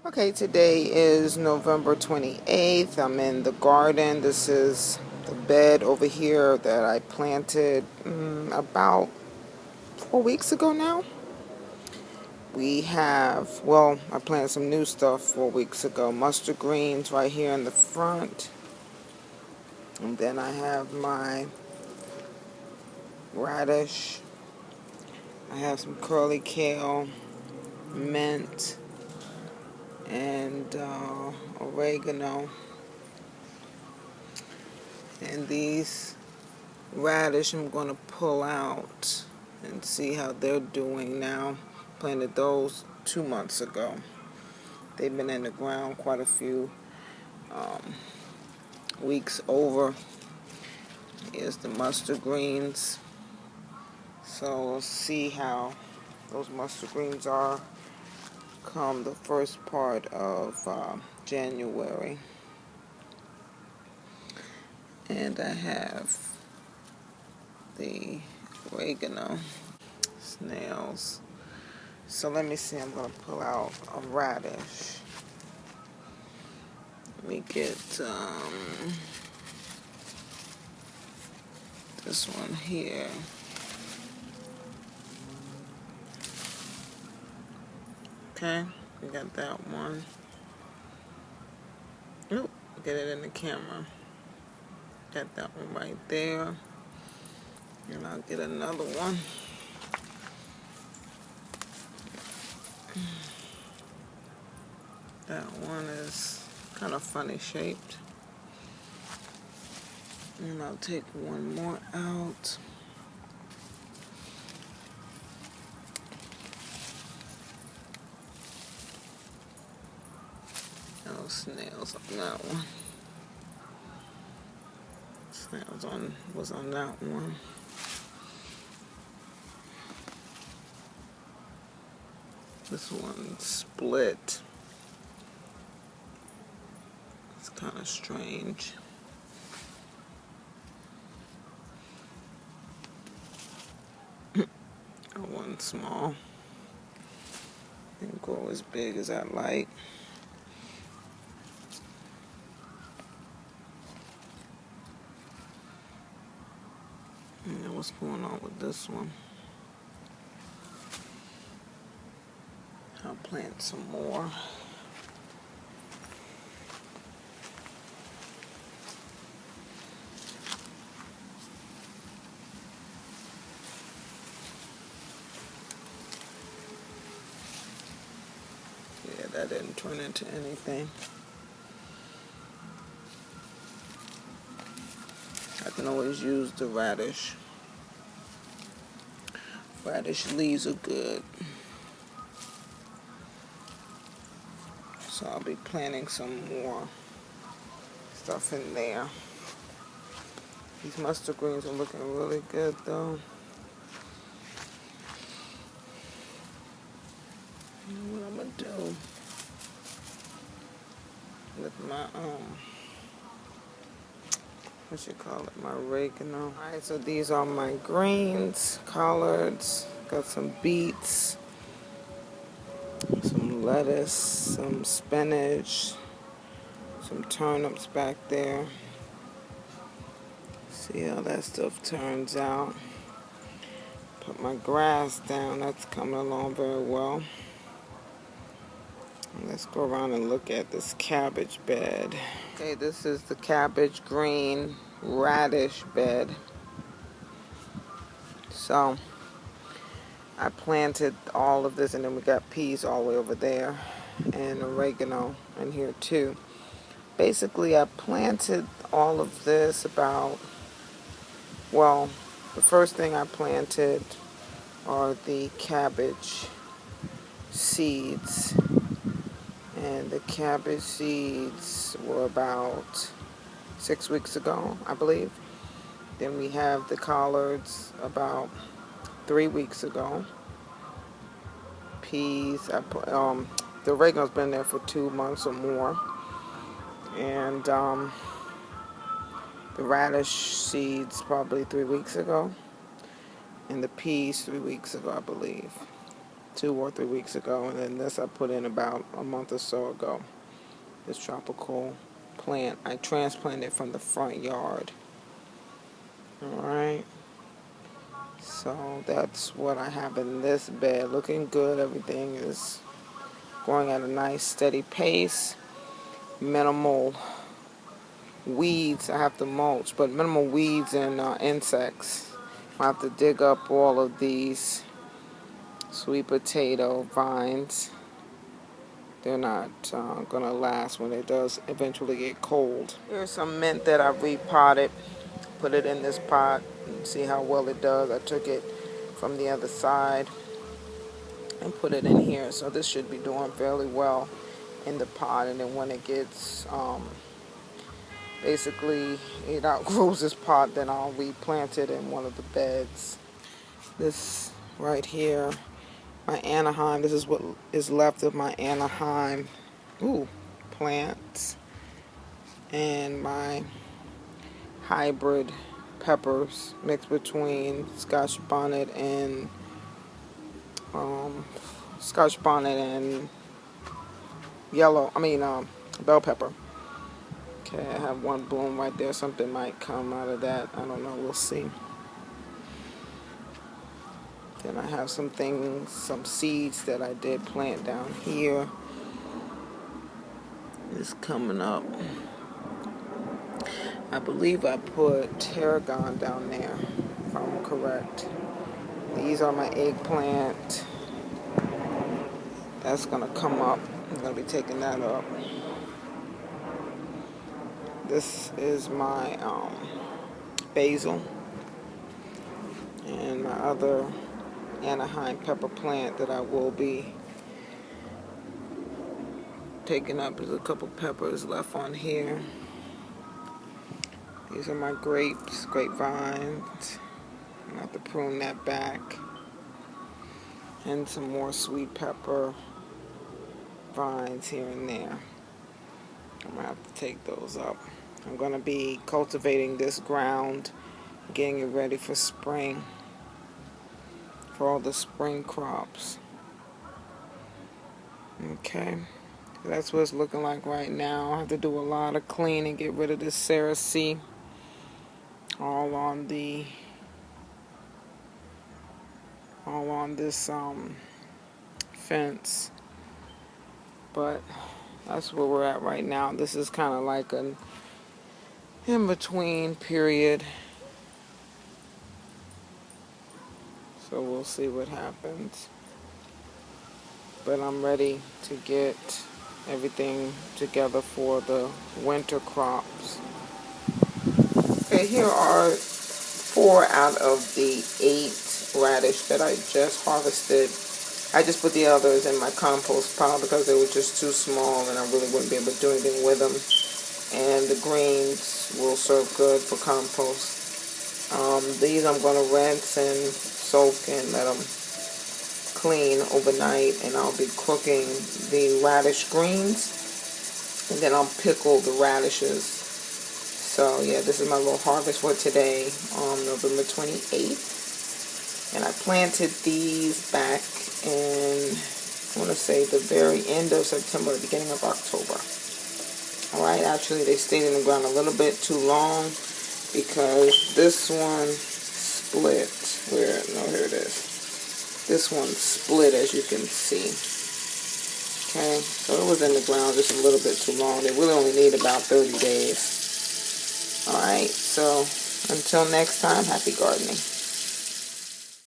Okay, today is November 28th. I'm in the garden. This is the bed over here that I planted about 4 weeks ago now. I planted some new stuff 4 weeks ago. Mustard greens right here in the front. And then I have my radish. I have some curly kale, mint, and oregano. And these radish I'm going to pull out and see how they're doing now. Planted those 2 months ago. They've been in the ground quite a few weeks over. Here's the mustard greens. So we'll see how those mustard greens are come the first part of January. And I have the oregano, snails. So let me see, I'm going to pull out a radish. Let me get this one here. Okay, we got that one. Oop, get it in the camera. Got that one right there. And I'll get another one. That one is kind of funny shaped. And I'll take one more out. No snails on that one. Snails was on that one. This one split. It's kind of strange. One small. Didn't go as big as I like. And what's going on with this one? I'll plant some more. Yeah, that didn't turn into anything. I can always use the radish. Radish leaves are good. So I'll be planting some more stuff in there. These mustard greens are looking really good though. You know what I'm gonna do with my my oregano. Alright, so these are my greens, collards, got some beets, some lettuce, some spinach, some turnips back there. See how that stuff turns out. Put my grass down, that's coming along very well. Let's go around and look at this cabbage bed. Okay, this is the cabbage green radish bed. So I planted all of this, and then we got peas all the way over there and oregano in here too. Basically, I planted all of this the first thing I planted are the cabbage seeds. And the cabbage seeds were about 6 weeks ago, I believe. Then we have the collards about 3 weeks ago. Peas, the oregano's been there for 2 months or more. And the radish seeds probably 3 weeks ago. And the peas 3 weeks ago, I believe. 2 or 3 weeks ago, and then this I put in about a month or so ago. This tropical plant I transplanted from the front yard. Alright, so that's what I have in this bed. Looking good. Everything is going at a nice steady pace. Minimal weeds. I have to mulch, but minimal weeds and insects. I have to dig up all of these sweet potato vines. They're not going to last when it does eventually get cold. Here's some mint that I repotted. Put it in this pot and see how well it does. I took it from the other side and put it in here. So this should be doing fairly well in the pot. And then when it gets, basically, it outgrows this pot, then I'll replant it in one of the beds. This right here, my Anaheim, this is what is left of my Anaheim plants, and my hybrid peppers mixed between Scotch bonnet and bell pepper. Okay, I have one bloom right there. Something might come out of that. I don't know. We'll see. Then I have some seeds that I did plant down here. It's coming up. I believe I put tarragon down there, if I'm correct. These are my eggplant. That's going to come up. I'm going to be taking that up. This is my basil. And my other Anaheim pepper plant that I will be taking up. There's a couple peppers left on here. These are my grapevines. I have to prune that back. And some more sweet pepper vines here and there. I'm going to have to take those up. I'm going to be cultivating this ground, getting it ready for spring, for all the spring crops. Okay, that's what it's looking like right now. I have to do a lot of cleaning, get rid of this Cerasee, all on this fence. But that's where we're at right now. This is kind of like an in-between period. So we'll see what happens. But I'm ready to get everything together for the winter crops. Okay, here are 4 out of the 8 radish that I just harvested. I just put the others in my compost pile because they were just too small and I really wouldn't be able to do anything with them. And the greens will serve good for compost. These I'm going to rinse and soak and let them clean overnight, and I'll be cooking the radish greens, and then I'll pickle the radishes. So yeah, this is my little harvest for today on November 28th. And I planted these back in, I want to say, the very end of September, the beginning of October. Alright, actually they stayed in the ground a little bit too long because this one split. Here it is. This one split, as you can see. Okay, so it was in the ground just a little bit too long. They really only need about 30 days. Alright, so until next time, happy gardening.